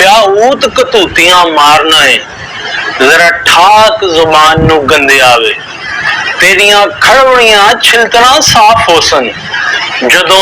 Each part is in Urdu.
ਪਿਆ ਊਤ ਕਤੂਤੀਆਂ ਮਾਰਨਾ ਏ, ਜ਼ਰਾ ਠਾਕ ਜ਼ੁਬਾਨ ਨੂੰ ਗੰਦਿਆਵੇ, ਤੇਰੀਆਂ ਖੜਵਣੀਆਂ ਛਿਲਤਣਾ ਸਾਫ਼ ਹੋ ਸਨ ਜਦੋਂ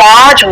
5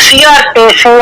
CRPC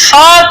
7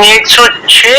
106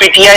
PTI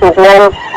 PTI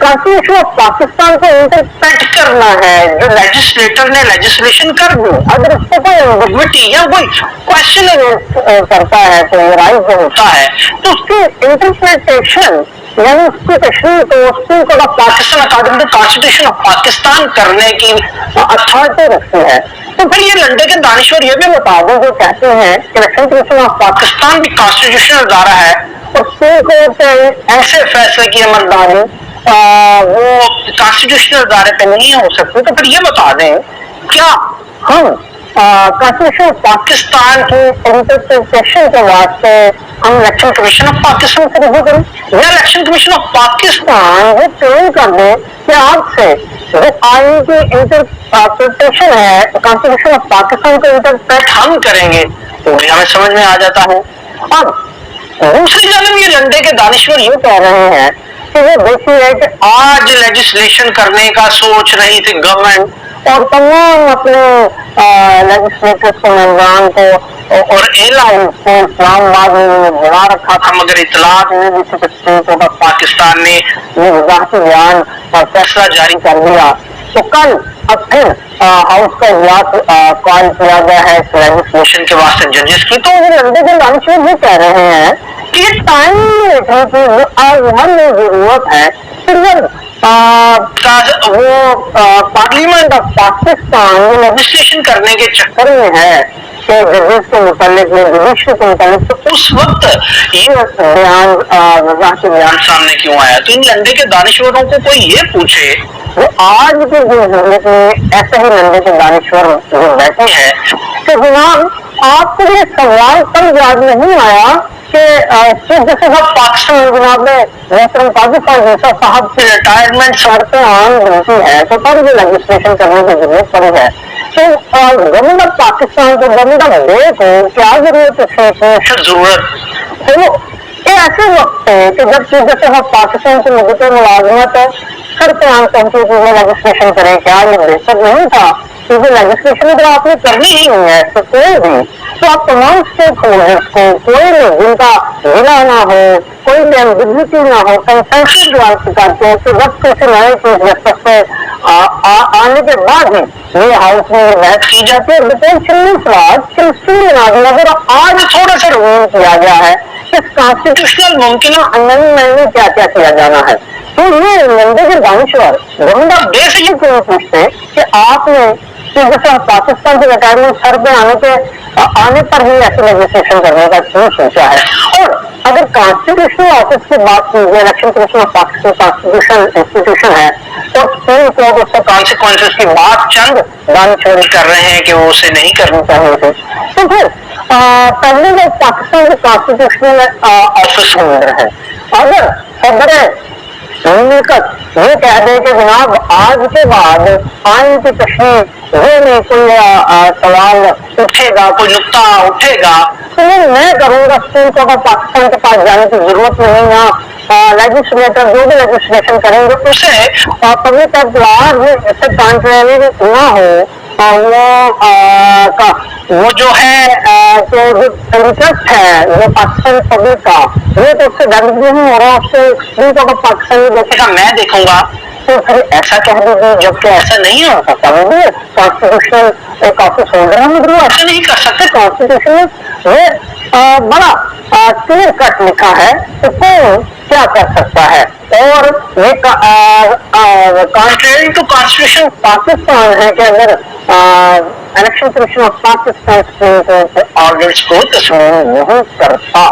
constitution of Pakistan کو انٹرپریٹ کرنا ہے، جو لیجسلیٹر نے لیجسلیشن کر دی، اگر اس کو کوئی ایمبیگوٹی یا کوئی کوشچن کرتا ہے، کوئی رائز ہوتا ہے، تو اس کی انٹرپریٹیشن یعنی اس کی تشریح کو supreme court of Pakistan according to constitution of Pakistan کرنے کی اتھارٹی رکھتی ہے۔ تو پھر یہ لنڈے کے دانشور یہ بھی بتا دیں جو کہتے ہیں کہ الیکشن کمیشن آف پاکستان بھی کانسٹیٹیوشنل ادارہ ہے اور سپریم کورٹ ایسے فیصلے کی عملداری وہ کانسٹیٹیوشنل ادارے پہ نہیں ہو سکتی، تو پھر یہ بتا دیں کیا ہم کانسٹیٹیوشن پاکستان کی انٹرپریٹیشن کے واسطے ہم الیکشن کمیشن آف پاکستان سے رجوع کریں یا الیکشن کمیشن آف پاکستان وہ کلیم کر دیں کہ آپ سے جو آئین کی انٹرپریٹیشن ہے کانسٹیٹیوشن آف پاکستان کو انٹرپریٹ ہم کریں گے، تو ہمیں سمجھ میں آ جاتا ہے۔ اب دوسری جانب یہ لنڈے کے دانشور یہ کہہ رہے ہیں کہ وہ دیکھیے کہ آج لیجسلیشن کرنے کا سوچ رہی تھی گورنمنٹ اور تمام اپنے لیجسلیٹرز کو ممبران کو اور ایئر لائنس کو اسلام آباد میں بنا رکھا تھا، مگر اطلاعات میں بھی سپریم کورٹ آف پاکستان نے یہ وضاحتی بیان اور فیصلہ جاری کر دیا۔ تو کل اب پھر ہاؤس کا اجلاس کال کیا گیا ہے اس لیجسلیشن کے واسطے ججز کی، تو یہ لنڈے کے دانشور یہ کہہ رہے ہیں کہ یہ ٹائم وہ آج ہمیں ضرورت ہے پھر وہ پارلیمنٹ آف پاکستان وہ لیجسلیشن کرنے کے چکر میں ہے کہ ججز کے متعلق جوڈیشری کے متعلق، تو اس وقت یہ بیان وضاحتی بیان سامنے کیوں آیا؟ تو ان لنڈے کے دانشوروں کو کوئی یہ پوچھے، وہ آج کی ضرورت میں ایسے ہی لنڈے کے دانشور جو بیٹھے ہیں کہ جناب آپ کو یہ سوال کب یاد نہیں آیا کہ چیف جسٹس آف پاکستان جناب محترم قاضی فاضل صاحب کی ریٹائرمنٹ شرط عام بنتی ہے تو تب یہ لیجسلیشن کرنے کی ضرورت پڑی ہے۔ تو گورنمنٹ آف پاکستان کو گورنمنٹ آف ڈے کو کیا ضرورت ہے ضرورت تو یہ ایسے وقت ہے کہ جب چیف جسٹس آف پاکستان کی مدت ملازمت شرط عام پہنچی کہ وہ لیجسلیشن کریں، کیا یہ بہتر نہیں تھا کیونکہ لیجسلیشن اگر آپ نے کرنی ہی نہیں ہے تو کوئی بھی تو آپ تمام اسٹیک ہولڈرس کو کوئی بھی جن کا ضلع نہ ہو کوئی بھی ایمبیگوٹی نہ ہو کنسنسس ڈیولپ کرتے ہیں کہ وقت سے نئے چیف جسٹس سے آنے کے بعد ہی یہ ہاؤس میں بحث کی جاتی ہے۔ پوٹینشیلی سوال مگر آج تھوڑا سا ریویو کیا گیا ہے کہ کانسٹیٹیوشنل ممکنہ امینڈمنٹ میں کیا کیا کیا جانا ہے۔ تو یہ لنڈے کے دانشور گورنمنٹ آف ڈے سے یہ کیوں پوچھتے کہ آپ نے جیسے پاکستان کے ریٹائرمنٹ سر پہ آنے پر ہی ایسے لیجسلیشن کرنے کا کیوں سوچا ہے؟ اور اگر کانسٹیٹیوشنل آفس کی بات کی جائے election commission of Pakistan constitutional institution ہے اور سپریم کورٹ اس کے کانسیکوینسز کی بات چند دانشور کر رہے ہیں کہ وہ اسے نہیں کرنی چاہیے تھے، تو پھر پہلے وہ پاکستان کے کانسٹیٹیوشنل آفس ہولڈر ہے، اگر صدر مملکت یہ کہہ دے کہ جناب آج کے بعد آئین کی تشریح میں کوئی سوال اٹھے گا، کوئی نقطہ اٹھے گا تو میں کروں گا، سپریم کورٹ آف پاکستان کے پاس جانے کی ضرورت نہیں ہے، لیجسلیٹر جو بھی لیجسلیشن کریں گے اسے پبلک اطلاع سے کانٹریری نہ ہو، وہ جو ہے انٹرسٹ ہے وہ پاکستان پبلک کا وہ تو اس سے ڈیمیج نہیں ہو رہا، اس سے سپریم کورٹ آف پاکستان دیکھے گا میں دیکھوں گا، تو پھر ایسا کہہ دیجیے جبکہ ایسا نہیں ہو سکتا، وہ بھی کانسٹیٹیوشنل ایک آفس ہولڈر ہے مگر وہ ایسا نہیں کر سکتے، کانسٹیٹیوشن میں بڑا کلیئر کٹ لکھا ہے کہ کون کیا کر سکتا ہے، اور یہ کانٹریری ٹو کانسٹیٹیوشن پاکستان ہے کہ اگر election commission of Pakistan supreme court کے آرڈرز کو تسلیم نہیں کرتا